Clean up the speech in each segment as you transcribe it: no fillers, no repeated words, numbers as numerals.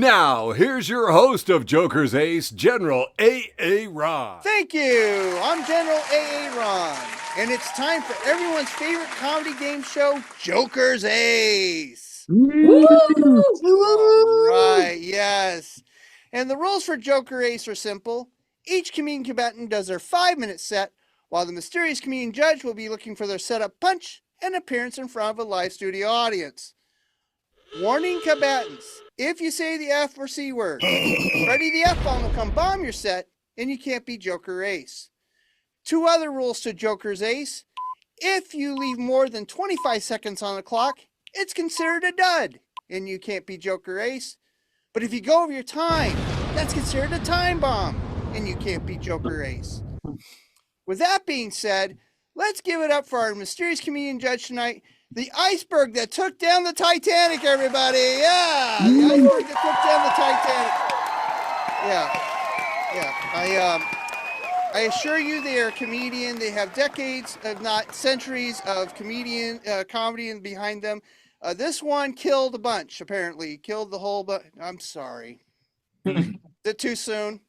Now, here's your host of Joker's Ace, General A.A. Ron. Thank you. I'm General A.A. Ron, and it's time for everyone's favorite comedy game show, Joker's Ace. Woo! All right, yes. And the rules for Joker Ace are simple. Each comedian combatant does their 5-minute set, while the mysterious comedian judge will be looking for their setup punch and appearance in front of a live studio audience. Warning combatants, if you say the F or C word, Freddy the F-bomb will come bomb your set, and you can't be Joker Ace. 2 other rules to Joker's Ace. If you leave more than 25 seconds on the clock, it's considered a dud, and you can't be Joker Ace. But if you go over your time, that's considered a time bomb, and you can't be Joker Ace. With that being said, let's give it up for our mysterious comedian judge tonight, the iceberg that took down the Titanic, everybody. Yeah, the iceberg that took down the Titanic. Yeah. I assure you they are a comedian. They have decades, if not centuries, of comedy behind them. This one killed a bunch, apparently. Killed the whole bunch. I'm sorry. Is it too soon?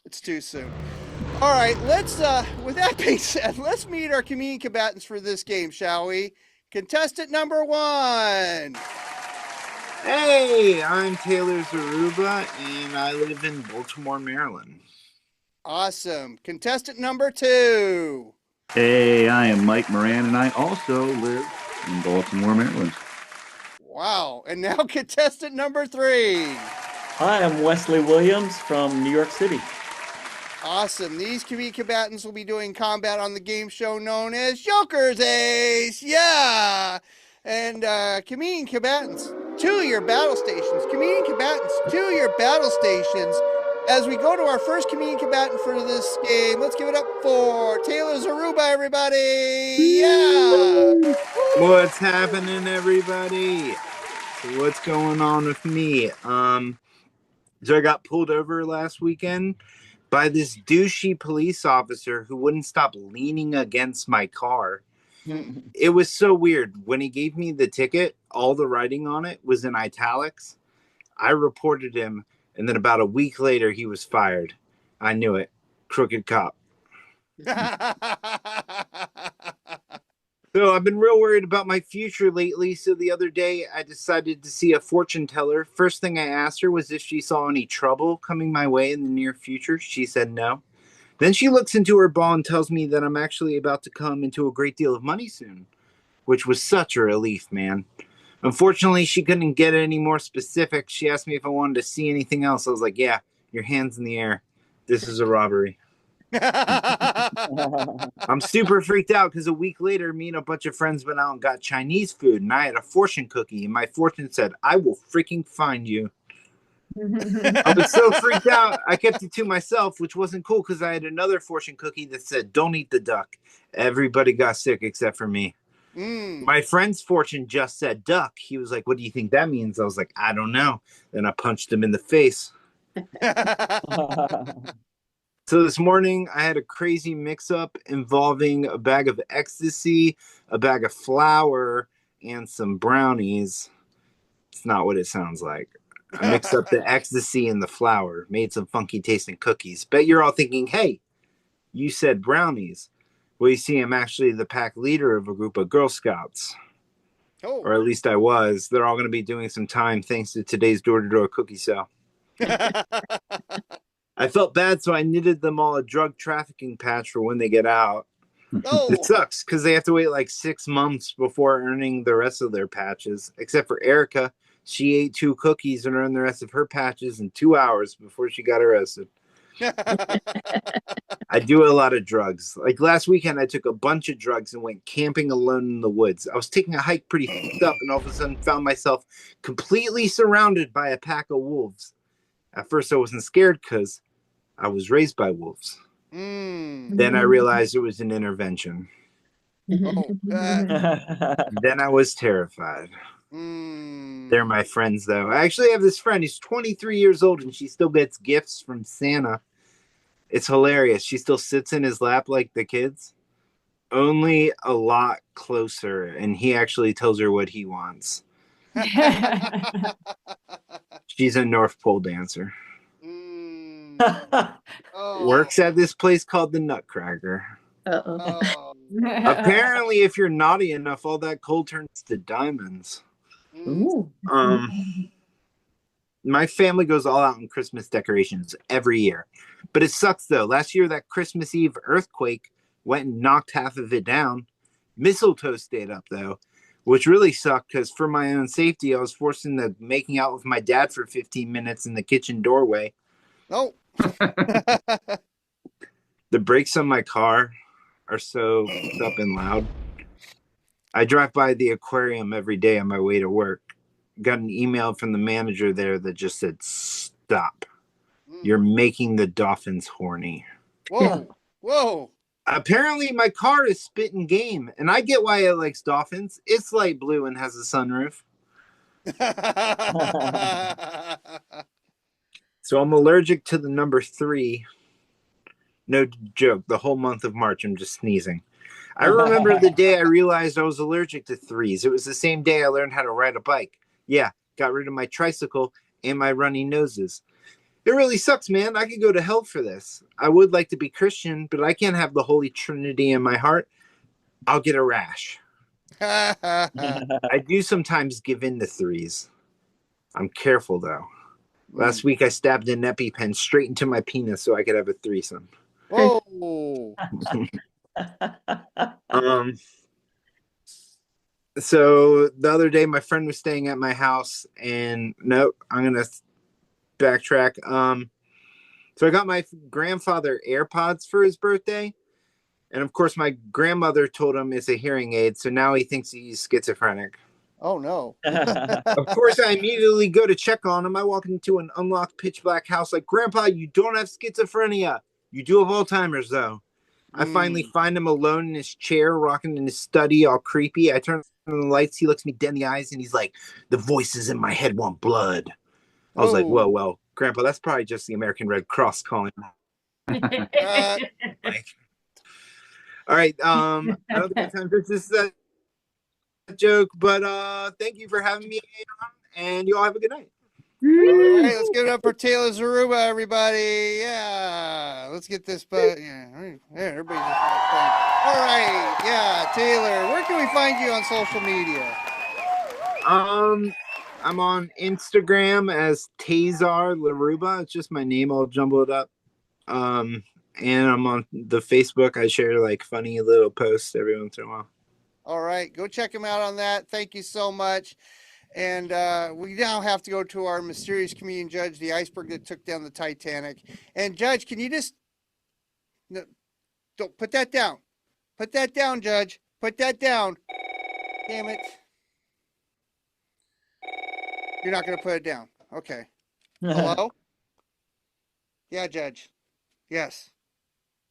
It's too soon. All right, let's, with that being said, let's meet our comedian combatants for this game, shall we? Contestant number 1. Hey, I'm Taylor Zaruba, and I live in Baltimore, Maryland. Awesome. Contestant number 2. Hey, I am Mike Moran, and I also live in Baltimore, Maryland. Wow. And now contestant number 3. Hi, I'm Wesley Williams from New York City. Awesome. These comedian combatants will be doing combat on the game show known as Joker's Ace. Yeah. And comedian combatants, to your battle stations. Comedian combatants, to your battle stations. As we go to our first comedian combatant for this game, let's give it up for Taylor Zaruba, everybody. Yeah. What's happening, everybody? So what's going on with me? So I got pulled over last weekend by this douchey police officer who wouldn't stop leaning against my car. It was so weird. When he gave me the ticket, all the writing on it was in italics. I reported him, and then about a week later, he was fired. I knew it. Crooked cop. So I've been real worried about my future lately. So the other day I decided to see a fortune teller. First thing I asked her was if she saw any trouble coming my way in the near future. She said no. Then she looks into her ball and tells me that I'm actually about to come into a great deal of money soon, which was such a relief, man. Unfortunately, she couldn't get any more specific. She asked me if I wanted to see anything else. I was like, yeah, your hands in the air. This is a robbery. I'm super freaked out because a week later, me and a bunch of friends went out and got Chinese food, and I had a fortune cookie, and my fortune said, I will freaking find you. I was so freaked out, I kept it to myself, which wasn't cool because I had another fortune cookie that said, don't eat the duck. Everybody got sick except for me. My friend's fortune just said duck. He was like, what do you think that means? I was like, I don't know. Then I punched him in the face. So this morning, I had a crazy mix-up involving a bag of ecstasy, a bag of flour, and some brownies. It's not what it sounds like. I mixed up the ecstasy and the flour, made some funky-tasting cookies. Bet you're all thinking, hey, you said brownies. Well, you see, I'm actually the pack leader of a group of Girl Scouts. Oh. Or at least I was. They're all going to be doing some time thanks to today's door-to-door cookie sale. I felt bad, so I knitted them all a drug trafficking patch for when they get out. Oh. It sucks because they have to wait like 6 months before earning the rest of their patches. Except for Erica, she ate 2 cookies and earned the rest of her patches in 2 hours before she got arrested. I do a lot of drugs. Like last weekend, I took a bunch of drugs and went camping alone in the woods. I was taking a hike pretty fucked up and all of a sudden found myself completely surrounded by a pack of wolves. At first, I wasn't scared because I was raised by wolves. Then I realized it was an intervention. Then I was terrified. They're my friends, though. I actually have this friend. He's 23 years old, and she still gets gifts from Santa. It's hilarious. She still sits in his lap like the kids. Only a lot closer, and he actually tells her what he wants. She's a North Pole dancer. Oh. Works at this place called the Nutcracker. Oh. Apparently, if you're naughty enough, all that coal turns to diamonds. Ooh. My family goes all out on Christmas decorations every year. But it sucks, though. Last year, that Christmas Eve earthquake went and knocked half of it down. Mistletoe stayed up, though, which really sucked because for my own safety, I was forced into making out with my dad for 15 minutes in the kitchen doorway. Oh. The brakes on my car are so fucked up and loud. I drive by the aquarium every day on my way to work. Got an email from the manager there that just said, "Stop. You're making the dolphins horny." Whoa. Whoa. Apparently, my car is spitting game, and I get why it likes dolphins. It's light blue and has a sunroof. So I'm allergic to the number 3. No joke. The whole month of March, I'm just sneezing. I remember the day I realized I was allergic to 3s. It was the same day I learned how to ride a bike. Yeah, got rid of my tricycle and my runny noses. It really sucks, man. I could go to hell for this. I would like to be Christian, but I can't have the Holy Trinity in my heart. I'll get a rash. I do sometimes give in to 3s. I'm careful, though. Last week, I stabbed an EpiPen straight into my penis so I could have a threesome. Whoa. So the other day, my friend was staying at my house, and no, I'm gonna backtrack. So I got my grandfather AirPods for his birthday, and of course, my grandmother told him it's a hearing aid, so now he thinks he's schizophrenic. Oh no. Of course, I immediately go to check on him. I walk into an unlocked pitch black house like, "Grandpa, you don't have schizophrenia. You do have Alzheimer's, though." I finally find him alone in his chair, rocking in his study, all creepy. I turn on the lights. He looks me dead in the eyes, and he's like, "The voices in my head want blood." I was like, "Whoa, well, Grandpa, that's probably just the American Red Cross calling." Like, all right, I don't think time this is a joke, but thank you for having me on, and you all have a good night. All right, let's give it up for Taylor Zaruba, everybody. Yeah, let's get this. But yeah, everybody. All right, yeah, Taylor. Where can we find you on social media? I'm on Instagram as Tazar Laruba. It's just my name all jumbled up. And I'm on the Facebook. I share like funny little posts every once in a while. All right, go check him out on that. Thank you so much. And we now have to go to our mysterious comedian judge, the iceberg that took down the Titanic. And Judge, can you just don't put that down? Put that down, Judge. Put that down. Damn it. You're not going to put it down. Okay. Hello? Yeah, Judge. Yes.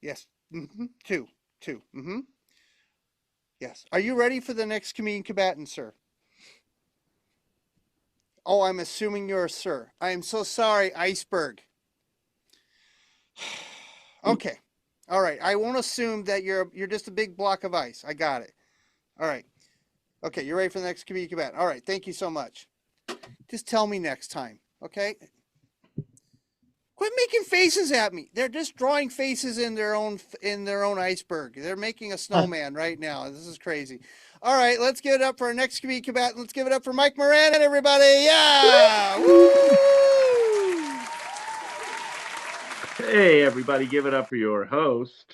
Yes. Two. Yes. Are you ready for the next comedian combatant, sir? Oh, I'm assuming you're a sir. I am so sorry, iceberg. Okay. All right. I won't assume that you're just a big block of ice. I got it. All right. Okay, you're ready for the next comedian combatant. All right. Thank you so much. Just tell me next time, okay? Quit making faces at me. They're just drawing faces in their own iceberg. They're making a snowman right now. This is crazy. All right, let's give it up for our next comedian combatant. Let's give it up for Mike Moran and everybody. Yeah! Woo! Hey, everybody, give it up for your host.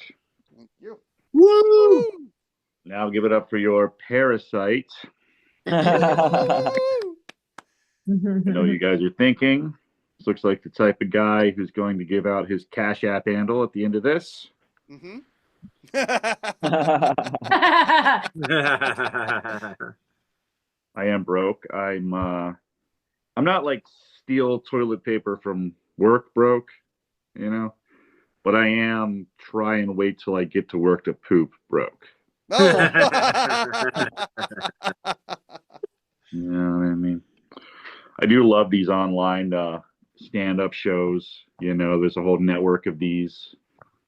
Thank you. Woo! Now give it up for your parasite. I know you guys are thinking, this looks like the type of guy who's going to give out his Cash App handle at the end of this. Mm-hmm. I am broke. I'm not like steal toilet paper from work broke, you know, but I am try and wait till I get to work to poop broke. Oh. You know what I mean? I do love these online stand-up shows. You know, there's a whole network of these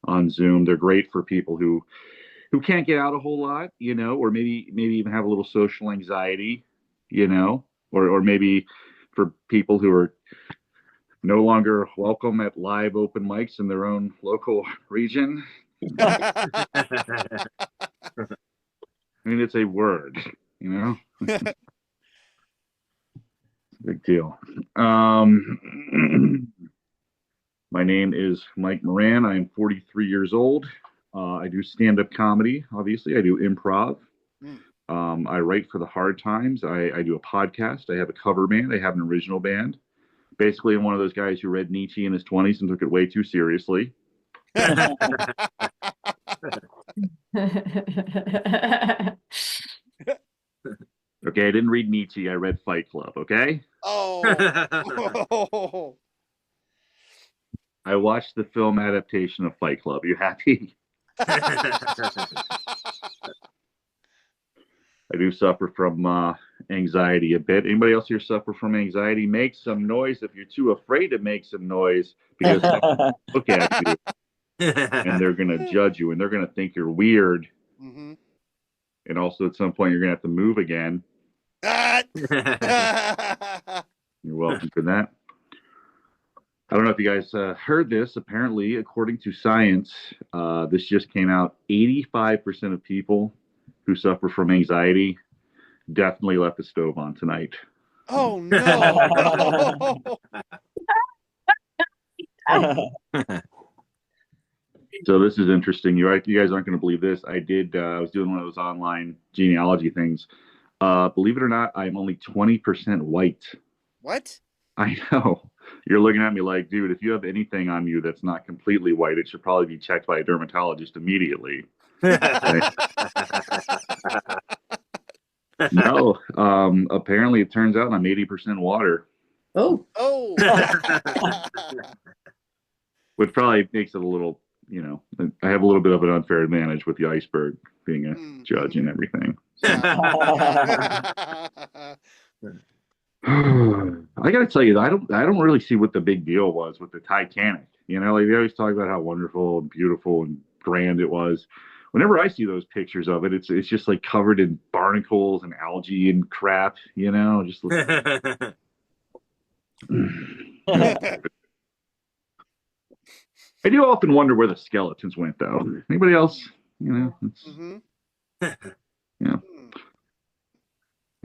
on Zoom. They're great for people who can't get out a whole lot, you know, or maybe even have a little social anxiety, you know, or maybe for people who are no longer welcome at live open mics in their own local region. I mean, it's a word, you know? Big deal. My name is Mike Moran. I am 43 years old. I do stand-up comedy, obviously. I do improv. I write for the Hard Times. I do a podcast. I have a cover band. I have an original band. Basically, I'm one of those guys who read Nietzsche in his 20s and took it way too seriously. Okay, I didn't read Nietzsche. I read Fight Club, okay? Oh. I watched the film adaptation of Fight Club. You happy? I do suffer from anxiety a bit. Anybody else here suffer from anxiety? Make some noise if you're too afraid to make some noise, because they look at you and they're going to judge you and they're going to think you're weird. Mm-hmm. And also at some point you're going to have to move again. You're welcome for that. I don't know if you guys heard this. Apparently, according to science, this just came out. 85% of people who suffer from anxiety definitely left the stove on tonight. Oh, no. So this is interesting. You guys aren't going to believe this. I was doing one of those online genealogy things. Believe it or not, I'm only 20% white. What? I know. You're looking at me like, dude, if you have anything on you that's not completely white, it should probably be checked by a dermatologist immediately. No. Apparently it turns out I'm 80% water. Oh. Which probably makes it a little, you know, I have a little bit of an unfair advantage with the iceberg being a judge and everything. I got to tell you, I don't really see what the big deal was with the Titanic. You know, like they always talk about how wonderful and beautiful and grand it was. Whenever I see those pictures of it, it's just like covered in barnacles and algae and crap. You know, just. I do often wonder where the skeletons went, though. Anybody else? You know. Yeah.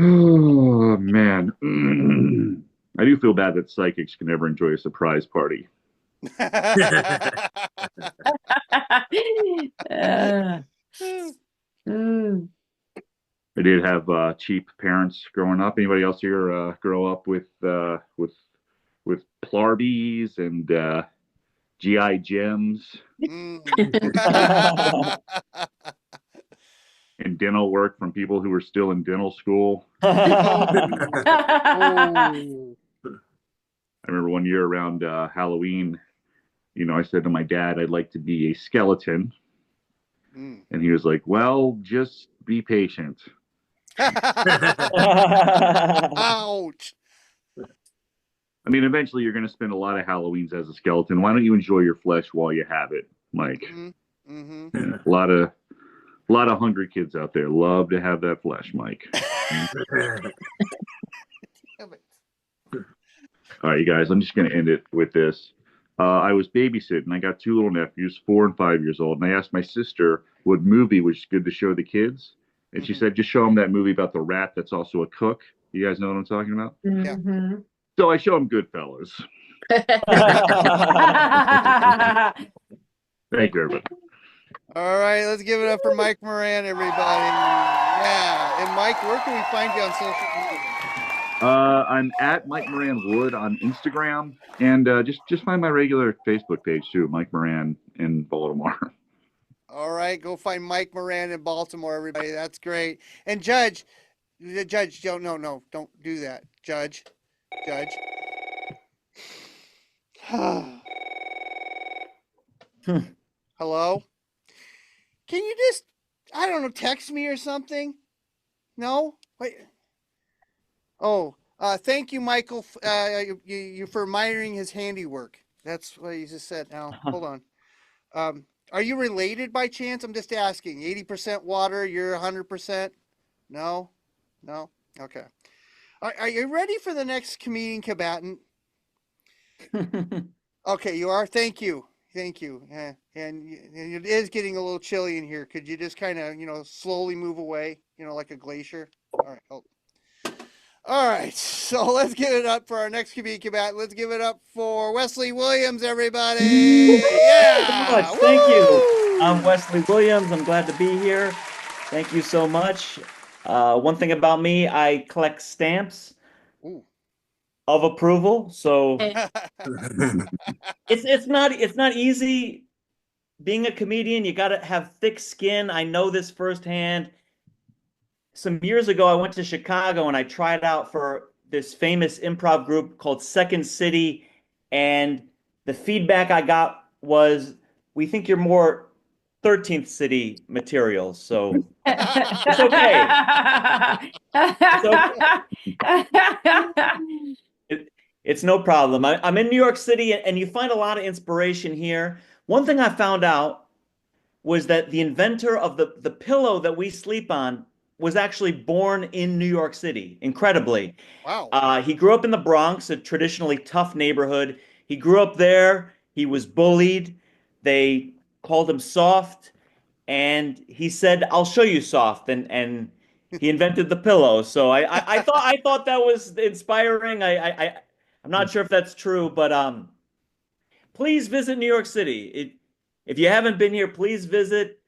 Oh man, I do feel bad that psychics can never enjoy a surprise party. Uh, I did have cheap parents growing up. Anybody else here grow up with Plarbies and GI Gems and dental work from people who were still in dental school? I remember one year around Halloween, you know, I said to my dad, I'd like to be a skeleton. And he was like, well, just be patient. Ouch. I mean, eventually you're going to spend a lot of Halloweens as a skeleton. Why don't you enjoy your flesh while you have it, Mike? Yeah, a lot of hungry kids out there love to have that flesh, Mike. All right, you guys, I'm just going to end it with this. I was babysitting. I got two little nephews, 4 and 5 years old, and I asked my sister what movie was good to show the kids. And she said, just show them that movie about the rat that's also a cook. You guys know what I'm talking about? Yeah. So I show them Goodfellas. Thank you, everybody. All right, let's give it up for Mike Moran, everybody. Yeah. And Mike, where can we find you on social media? I'm at Mike Moran Wood on Instagram, and just find my regular Facebook page too, Mike Moran in Baltimore. All right, go find Mike Moran in Baltimore, everybody. That's great. And Judge, don't do that. Judge. Hello? Can you just, I don't know, text me or something? No? Wait. Oh, thank you, Michael, you for admiring his handiwork. That's what he just said. Now, hold on. Are you related by chance? I'm just asking. 80% water, you're 100%? No? Okay. Are you ready for the next comedian combatant? Okay, you are. Thank you. Thank you. And it is getting a little chilly in here. Could you just kind of, slowly move away, like a glacier? All right. Oh. All right. So let's give it up for our next combatant. Let's give it up for Wesley Williams, everybody. So much. Yeah. Thank you. Woo! I'm Wesley Williams. I'm glad to be here. Thank you so much. One thing about me, I collect stamps Ooh. of approval. So it's not easy being a comedian. You got to have thick skin. I know this firsthand. Some years ago, I went to Chicago and I tried out for this famous improv group called Second City, and the feedback I got was, "We think you're more 13th City material." So it's okay. It, it's no problem. I'm in New York City, and you find a lot of inspiration here. One thing I found out was that the inventor of the pillow that we sleep on was actually born in New York City, incredibly. Wow. He grew up in the Bronx, a traditionally tough neighborhood. He grew up there. He was bullied. They called him soft, and he said, "I'll show you soft." And he invented the pillow. So I thought that was inspiring. I'm not sure if that's true, but please visit New York City. If you haven't been here, please visit.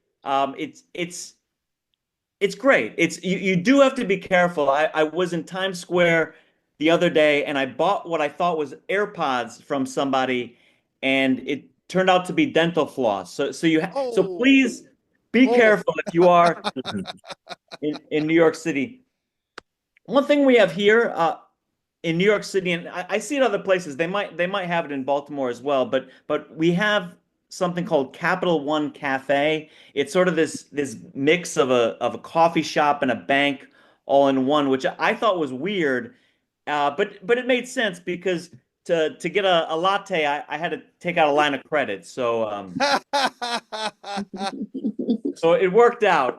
It's great. You do have to be careful. I was in Times Square the other day and I bought what I thought was AirPods from somebody, and it turned out to be dental floss. So Oh. please be Oh. careful if you are in New York City. One thing we have here in New York City, and I see it other places. They might have it in Baltimore as well, but we have something called Capital One Cafe. It's sort of this mix of a coffee shop and a bank all in one, which I thought was weird, but it made sense because to get a latte, I had to take out a line of credit, so it worked out.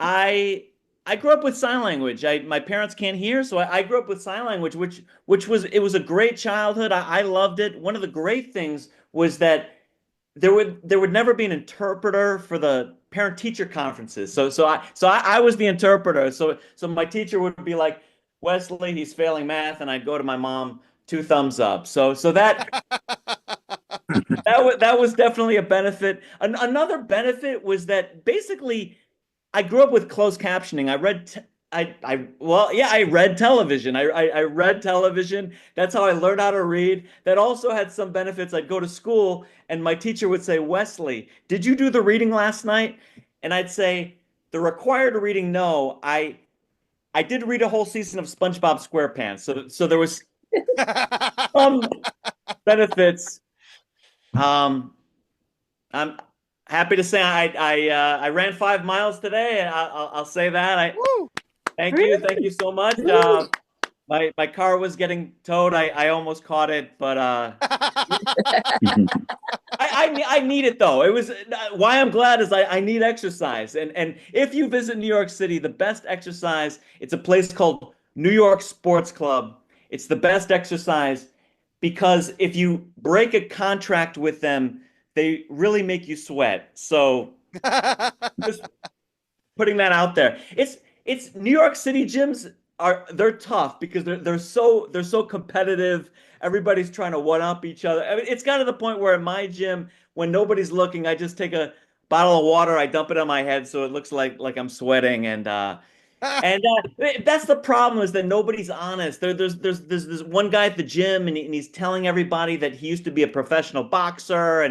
I I grew up with sign language. My parents can't hear, so I grew up with sign language, which was a great childhood. I loved it. One of the great things was that there would never be an interpreter for the parent teacher conferences. So I was the interpreter. So my teacher would be like, "Wesley, he's failing math," and I'd go to my mom, two thumbs up. So that was definitely a benefit. Another benefit was that basically I grew up with closed captioning. I read television. I read television. That's how I learned how to read. That also had some benefits. I'd go to school and my teacher would say, "Wesley, did you do the reading last night?" And I'd say, "The required reading, no. I did read a whole season of SpongeBob SquarePants." So there was some benefits. I'm happy to say I ran 5 miles today, and I'll say that. Woo! Thank you so much. My car was getting towed. I almost caught it, but I need it though. It was why I'm glad is I need exercise, and if you visit New York City, the best exercise, it's a place called New York Sports Club. It's the best exercise because if you break a contract with them, they really make you sweat. So just putting that out there. It's New York City gyms they're tough because they're so competitive. Everybody's trying to one up each other. I mean, it's got to the point where in my gym, when nobody's looking, I just take a bottle of water, I dump it on my head so it looks like I'm sweating, and that's the problem is that nobody's honest. There's this one guy at the gym, and he's telling everybody that he used to be a professional boxer,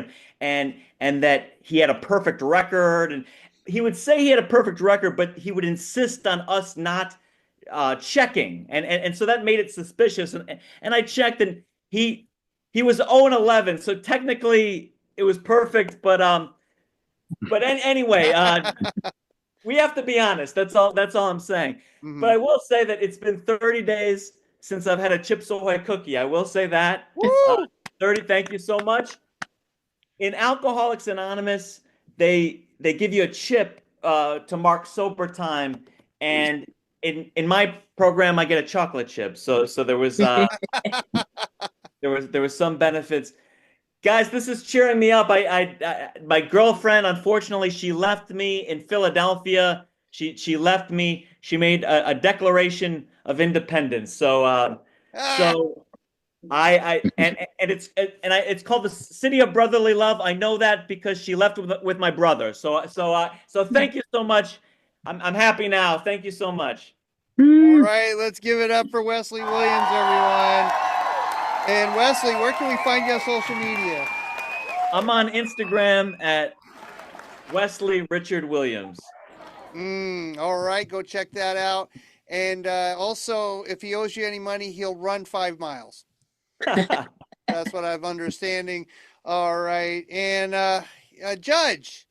and that he had a perfect record, and he would say he had a perfect record, but he would insist on us not checking, and so that made it suspicious. And I checked, and he was 0-11, so technically it was perfect, but anyway, we have to be honest. That's all. That's all I'm saying. Mhm. But I will say that it's been 30 days since I've had a Chips Ahoy cookie. I will say that. Woo! 30. Thank you so much. In Alcoholics Anonymous, they give you a chip to mark sober time, and in my program, I get a chocolate chip. So there was there was some benefits. Guys, this is cheering me up. My girlfriend, unfortunately, she left me in Philadelphia. She left me. She made a declaration of independence. So it's called the City of Brotherly Love. I know that because she left with my brother. So thank you so much. I'm happy now. Thank you so much. All right, let's give it up for Wesley Williams, everyone. And Wesley, where can we find you on social media? I'm on Instagram at Wesley Richard Williams. All right, go check that out. And also, if he owes you any money, he'll run 5 miles. That's what I'm understanding. All right, and Judge,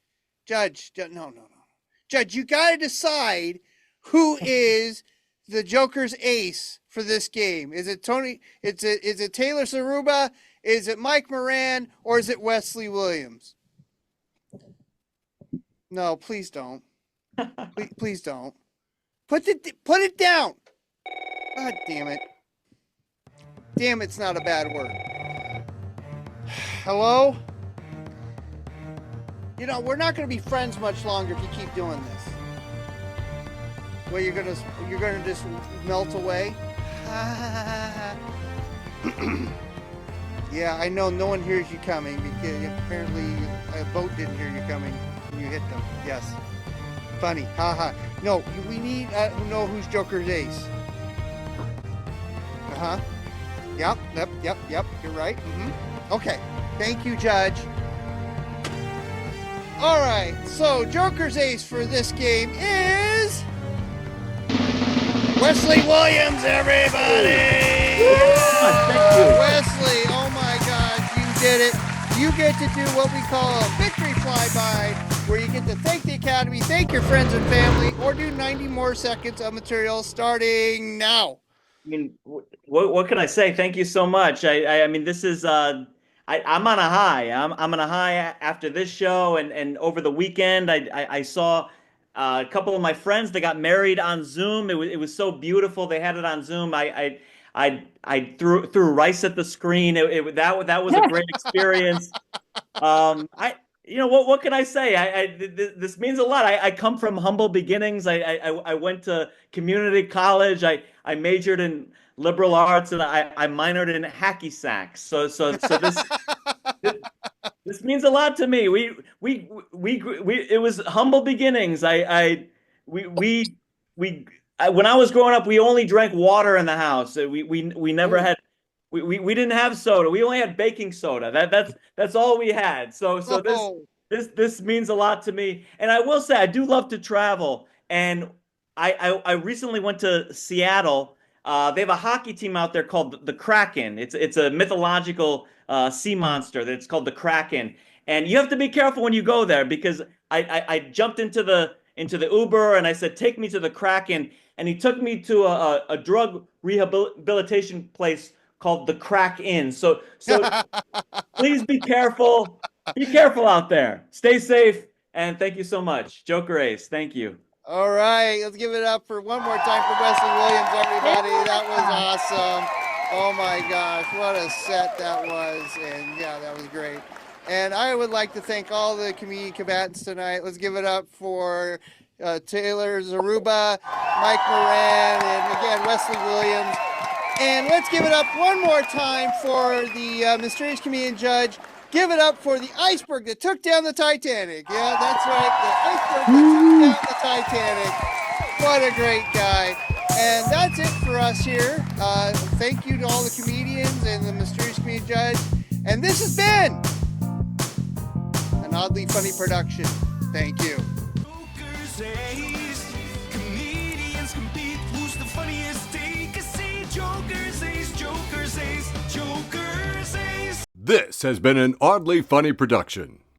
no. Judge, you got to decide who is the Joker's ace for this game. Is it Tony? Is it Taylor Zaruba? Is it Mike Moran? Or is it Wesley Williams? No, please don't. Please don't. Put it down. God damn it. Damn, it's not a bad word. Hello? You know, we're not going to be friends much longer if you keep doing this. Well, you're gonna just melt away. Yeah, I know no one hears you coming because apparently a boat didn't hear you coming when you hit them. Yes. Funny. Haha. No, we need to know who's Joker's ace. Uh-huh. Yep. You're right. Okay. Thank you, Judge. All right. So Joker's ace for this game is Wesley Williams, everybody! Thank you. Wesley, oh my God, you did it. You get to do what we call a victory flyby, where you get to thank the Academy, thank your friends and family, or do 90 more seconds of material starting now. I mean, what can I say? Thank you so much. I mean, this is I'm on a high. I'm on a high after this show, and over the weekend, I saw a couple of my friends. They got married on Zoom. It was so beautiful. They had it on Zoom. I threw rice at the screen. That was a great experience. What can I say? This means a lot. I come from humble beginnings. I went to community college. I majored in liberal arts, and I minored in hacky sacks. So this means a lot to me. It was humble beginnings. When I was growing up, we only drank water in the house. We never had. We didn't have soda. We only had baking soda. That's all we had. So this means a lot to me. And I will say I do love to travel. And I recently went to Seattle. They have a hockey team out there called the Kraken. It's a mythological sea monster that's called the Kraken. And you have to be careful when you go there, because I jumped into the Uber and I said, take me to the Kraken. And he took me to a drug rehabilitation place called the Crack Inn. So please be careful. Be careful out there. Stay safe. And thank you so much. Joker Ace, thank you. All right, let's give it up for one more time for Wesley Williams, everybody. That was awesome. Oh my gosh, what a set that was. And yeah, that was great. And I would like to thank all the community combatants tonight. Let's give it up for Taylor Zaruba, Mike Moran, and again, Wesley Williams. And let's give it up one more time for the mysterious comedian judge. Give it up for the iceberg that took down the Titanic. Yeah, that's right, the iceberg that took down the Titanic. What a great guy. And that's it for us here. Thank you to all the comedians and the mysterious comedian judge. And this has been an Oddly Funny production. Thank you. Joker's Ace. Comedians compete. Who's the funniest? Take a seat. Joker's Ace. Joker's Ace. Joker's Ace. This has been an Oddly Funny production.